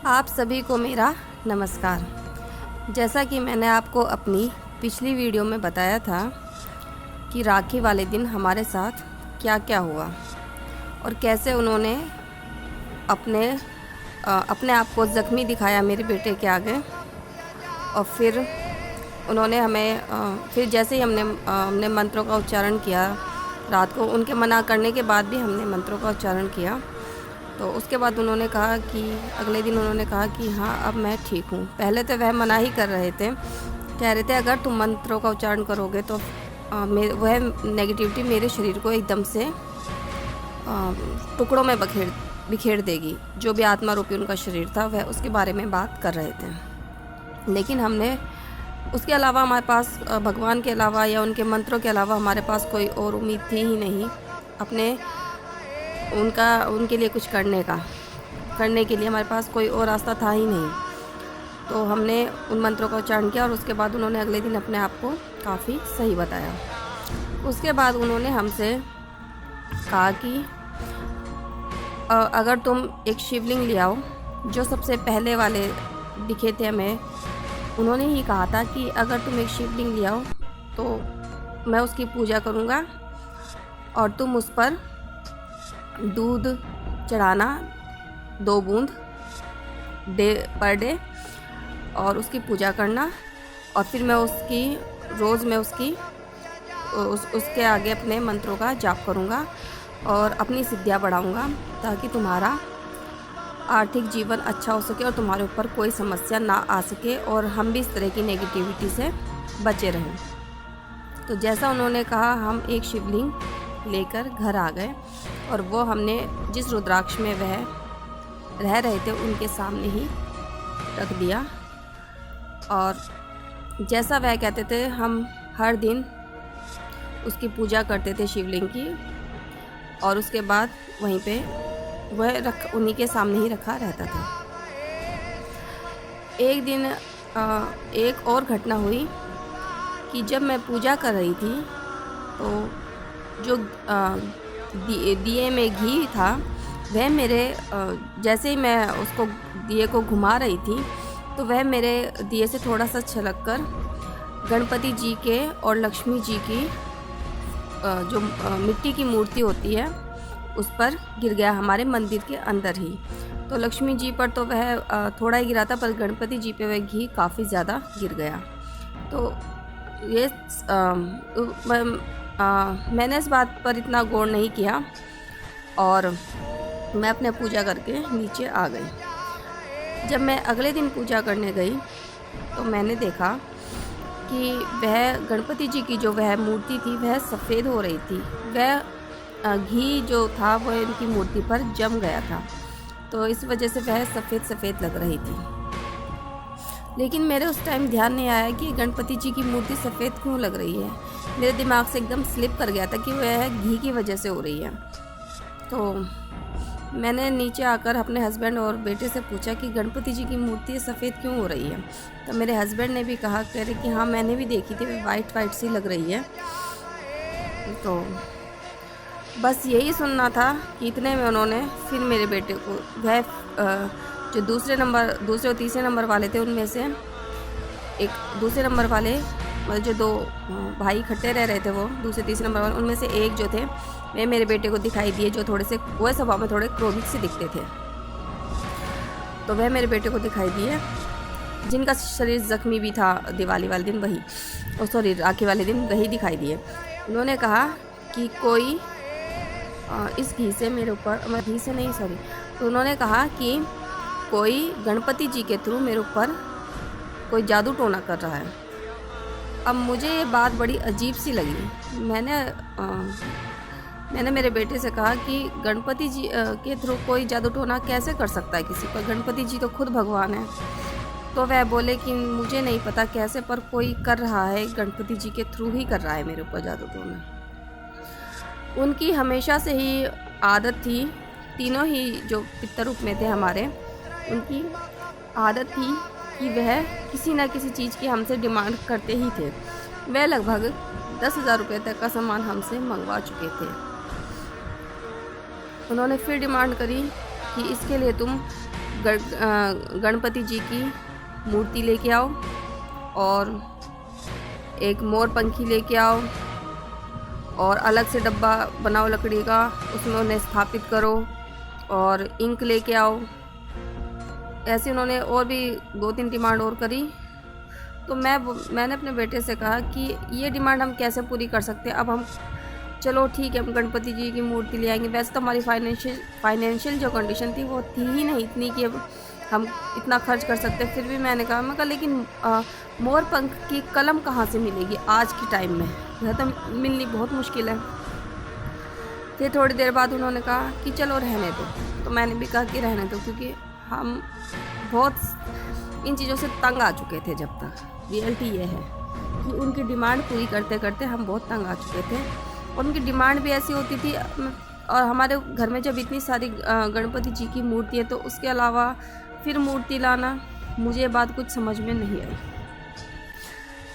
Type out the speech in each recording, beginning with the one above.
आप सभी को मेरा नमस्कार। जैसा कि मैंने आपको अपनी पिछली वीडियो में बताया था कि राखी वाले दिन हमारे साथ क्या क्या हुआ और कैसे उन्होंने अपने आप को ज़ख्मी दिखाया मेरे बेटे के आगे। और फिर उन्होंने फिर जैसे ही हमने मंत्रों का उच्चारण किया रात को, उनके मना करने के बाद भी हमने मंत्रों का उच्चारण किया। तो उसके बाद उन्होंने कहा कि अगले दिन उन्होंने कहा कि हाँ अब मैं ठीक हूँ। पहले तो वह मना ही कर रहे थे, कह रहे थे अगर तुम मंत्रों का उच्चारण करोगे तो वह नेगेटिविटी मेरे शरीर को एकदम से टुकड़ों में बिखेर देगी। जो भी आत्मा रूपी उनका शरीर था वह उसके बारे में बात कर रहे थे। लेकिन हमने उसके अलावा, हमारे पास भगवान के अलावा या उनके मंत्रों के अलावा हमारे पास कोई और उम्मीद थी ही नहीं उनके लिए कुछ करने के लिए हमारे पास कोई और रास्ता था ही नहीं। तो हमने उन मंत्रों का उच्चारण किया और उसके बाद उन्होंने अगले दिन अपने आप को काफ़ी सही बताया। उसके बाद उन्होंने हमसे कहा कि अगर तुम एक शिवलिंग ले आओ, जो सबसे पहले वाले दिखे थे हमें, उन्होंने ही कहा था कि अगर तुम एक शिवलिंग ले आओ तो मैं उसकी पूजा करूँगा और तुम उस पर दूध चढ़ाना 2 बूंद पर डे और उसकी पूजा करना। और फिर मैं उसके आगे अपने मंत्रों का जाप करूँगा और अपनी सिद्धियाँ बढ़ाऊँगा ताकि तुम्हारा आर्थिक जीवन अच्छा हो सके और तुम्हारे ऊपर कोई समस्या ना आ सके और हम भी इस तरह की नेगेटिविटी से बचे रहें। तो जैसा उन्होंने कहा, हम एक शिवलिंग लेकर घर आ गए और वो हमने जिस रुद्राक्ष में वह रह रहे थे उनके सामने ही रख दिया। और जैसा वह कहते थे, हम हर दिन उसकी पूजा करते थे शिवलिंग की, और उसके बाद वहीं पे वह उन्हीं के सामने ही रखा रहता था। एक दिन एक और घटना हुई कि जब मैं पूजा कर रही थी तो जो दिए में घी था वह जैसे ही मैं उसको दिए को घुमा रही थी तो वह मेरे दिए से थोड़ा सा छलक कर गणपति जी के और लक्ष्मी जी की जो मिट्टी की मूर्ति होती है उस पर गिर गया, हमारे मंदिर के अंदर ही। तो लक्ष्मी जी पर तो वह थोड़ा ही गिरा था, पर गणपति जी पे वह घी काफ़ी ज़्यादा गिर गया। तो ये मैंने इस बात पर इतना गौर नहीं किया और मैं अपने पूजा करके नीचे आ गई। जब मैं अगले दिन पूजा करने गई तो मैंने देखा कि वह गणपति जी की जो वह मूर्ति थी वह सफ़ेद हो रही थी। वह घी जो था वह इनकी मूर्ति पर जम गया था, तो इस वजह से वह सफ़ेद लग रही थी। लेकिन मेरे उस टाइम ध्यान नहीं आया कि गणपति जी की मूर्ति सफ़ेद क्यों लग रही है। मेरे दिमाग से एकदम स्लिप कर गया था कि वह घी की वजह से हो रही है। तो मैंने नीचे आकर अपने हस्बैंड और बेटे से पूछा कि गणपति जी की मूर्ति सफ़ेद क्यों हो रही है। तो मेरे हस्बैंड ने भी कह रहे कि हाँ मैंने भी देखी थी, वह वाइट सी लग रही है। तो बस यही सुनना था कि इतने में उन्होंने फिर मेरे बेटे को, वह जो दूसरे और तीसरे नंबर वाले थे उनमें से एक, दूसरे नंबर वाले मतलब जो 2 भाई इकट्ठे रह रहे थे, वो दूसरे तीसरे नंबर वाले, उनमें से एक जो थे वे मेरे बेटे को दिखाई दिए, जो थोड़े से वह स्वभाव में थोड़े क्रोधित से दिखते थे। तो वह मेरे बेटे को दिखाई दिए, जिनका शरीर ज़ख्मी भी था दिवाली वाले दिन राखी वाले दिन वही दिखाई दिए। उन्होंने कहा कि कोई इस घी से मेरे ऊपर, तो उन्होंने कहा कि कोई गणपति जी के थ्रू मेरे ऊपर कोई जादू टोना कर रहा है। अब मुझे ये बात बड़ी अजीब सी लगी। मैंने मेरे बेटे से कहा कि गणपति जी के थ्रू कोई जादू टोना कैसे कर सकता है किसी पर, गणपति जी तो खुद भगवान है। तो वह बोले कि मुझे नहीं पता कैसे, पर कोई कर रहा है, गणपति जी के थ्रू ही कर रहा है मेरे ऊपर जादू टोना। उनकी हमेशा से ही आदत थी, तीनों ही जो पितर रूप में थे हमारे, उनकी आदत थी कि वह किसी न किसी चीज़ की हमसे डिमांड करते ही थे। वह लगभग 10,000 रुपये तक का सामान हमसे मंगवा चुके थे। उन्होंने फिर डिमांड करी कि इसके लिए तुम गणपति जी की मूर्ति लेके आओ और एक मोर पंखी लेके आओ और अलग से डब्बा बनाओ लकड़ी का, उसमें उन्हें स्थापित करो और इंक लेके आओ। ऐसे उन्होंने और भी 2-3 डिमांड और करी। तो मैंने अपने बेटे से कहा कि ये डिमांड हम कैसे पूरी कर सकते हैं। अब हम चलो ठीक है, हम गणपति जी की मूर्ति ले आएंगे। वैसे तो हमारी फाइनेंशियल जो कंडीशन थी वो थी ही नहीं इतनी कि हम इतना खर्च कर सकते। फिर भी मैं कहा लेकिन मोर पंख की कलम कहाँ से मिलेगी आज के टाइम में, यह तो मिलनी बहुत मुश्किल है। फिर थोड़ी देर बाद उन्होंने कहा कि चलो रहने दो। तो मैंने भी कहा कि रहने दो, क्योंकि हम बहुत इन चीज़ों से तंग आ चुके थे। जब तक रियलिटी ये है कि उनकी डिमांड पूरी करते करते हम बहुत तंग आ चुके थे। और उनकी डिमांड भी ऐसी होती थी, और हमारे घर में जब इतनी सारी गणपति जी की मूर्ति है तो उसके अलावा फिर मूर्ति लाना, मुझे ये बात कुछ समझ में नहीं आई।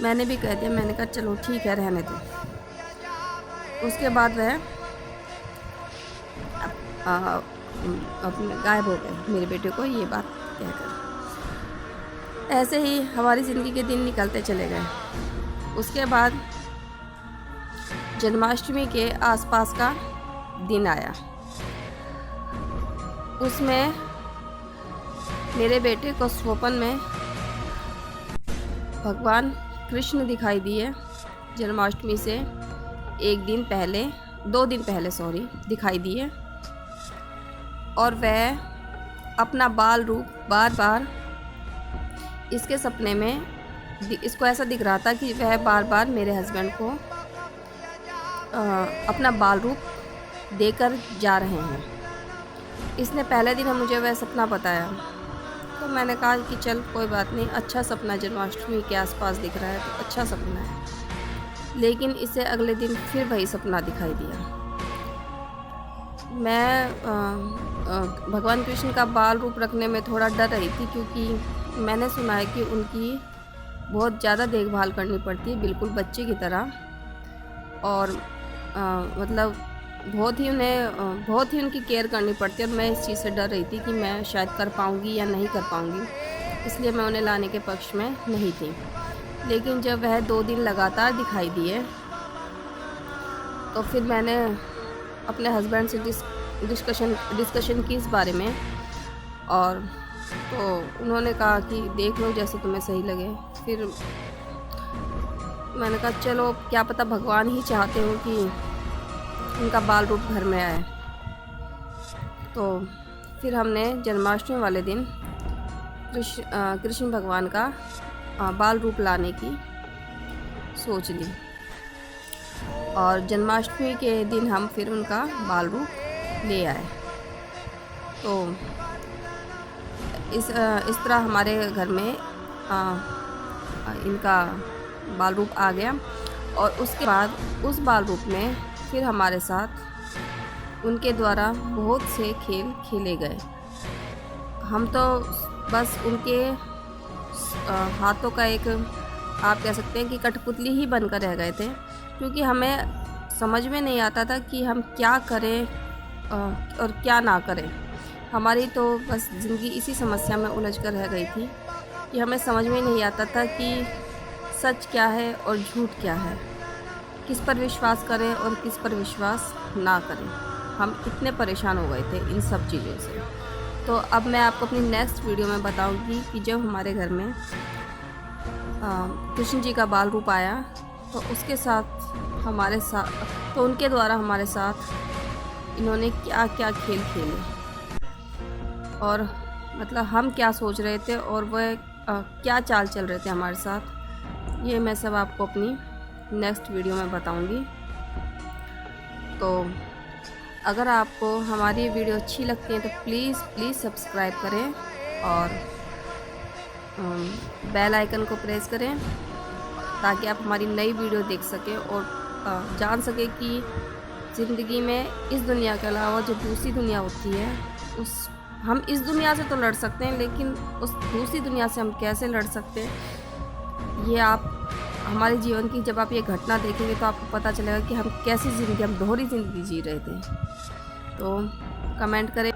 मैंने भी कह दिया, मैंने कहा चलो ठीक है रहने दो। उसके बाद वह अपने गायब हो गए मेरे बेटे को ये बात कहकर। ऐसे ही हमारी ज़िंदगी के दिन निकलते चले गए। उसके बाद जन्माष्टमी के आसपास का दिन आया। उसमें मेरे बेटे को स्वप्न में भगवान कृष्ण दिखाई दिए। जन्माष्टमी से 2 दिन पहले दिखाई दिए। और वह अपना बाल रूप बार बार इसके सपने में इसको ऐसा दिख रहा था कि वह बार बार मेरे हस्बैंड को अपना बाल रूप देकर जा रहे हैं। इसने पहले दिन मुझे वह सपना बताया। तो मैंने कहा कि चल कोई बात नहीं, अच्छा सपना जन्माष्टमी के आसपास दिख रहा है तो अच्छा सपना है। लेकिन इसे अगले दिन फिर वही सपना दिखाई दिया। मैं भगवान कृष्ण का बाल रूप रखने में थोड़ा डर रही थी, क्योंकि मैंने सुना है कि उनकी बहुत ज़्यादा देखभाल करनी पड़ती है, बिल्कुल बच्चे की तरह। और मतलब बहुत ही उनकी केयर करनी पड़ती है। और मैं इस चीज़ से डर रही थी कि मैं शायद कर पाऊँगी या नहीं कर पाऊँगी, इसलिए मैं उन्हें लाने के पक्ष में नहीं थी। लेकिन जब वह 2 दिन लगातार दिखाई दिए तो फिर मैंने अपने हस्बैंड से डिस्कशन की इस बारे में। और तो उन्होंने कहा कि देख लो जैसे तुम्हें सही लगे। फिर मैंने कहा चलो क्या पता भगवान ही चाहते हो कि उनका बाल रूप घर में आए। तो फिर हमने जन्माष्टमी वाले दिन कृष्ण भगवान का बाल रूप लाने की सोच ली। और जन्माष्टमी के दिन हम फिर उनका बाल रूप ले आए। तो इस तरह हमारे घर में इनका बाल रूप आ गया। और उसके बाद उस बाल रूप में फिर हमारे साथ उनके द्वारा बहुत से खेल खेले गए। हम तो बस उनके हाथों का एक आप कह सकते हैं कि कठपुतली ही बनकर रह गए थे, क्योंकि हमें समझ में नहीं आता था कि हम क्या करें और क्या ना करें। हमारी तो बस ज़िंदगी इसी समस्या में उलझ कर रह गई थी कि हमें समझ में नहीं आता था कि सच क्या है और झूठ क्या है, किस पर विश्वास करें और किस पर विश्वास ना करें। हम इतने परेशान हो गए थे इन सब चीज़ों से। तो अब मैं आपको अपनी नेक्स्ट वीडियो में बताऊंगी कि जब हमारे घर में कृष्ण जी का बाल रूप आया तो उसके साथ तो उनके द्वारा हमारे साथ इन्होंने क्या क्या खेल खेले, और मतलब हम क्या सोच रहे थे और वह क्या चाल चल रहे थे हमारे साथ, ये मैं सब आपको अपनी नेक्स्ट वीडियो में बताऊंगी। तो अगर आपको हमारी वीडियो अच्छी लगती है तो प्लीज़ सब्सक्राइब करें और बेल आइकन को प्रेस करें ताकि आप हमारी नई वीडियो देख सकें और जान सकें कि ज़िंदगी में इस दुनिया के अलावा जो दूसरी दुनिया होती है हम इस दुनिया से तो लड़ सकते हैं, लेकिन उस दूसरी दुनिया से हम कैसे लड़ सकते हैं, ये आप हमारे जीवन की जब आप ये घटना देखेंगे तो आपको पता चलेगा कि हम कैसी ज़िंदगी, हम दोहरी ज़िंदगी जी रहे थे। तो कमेंट करें।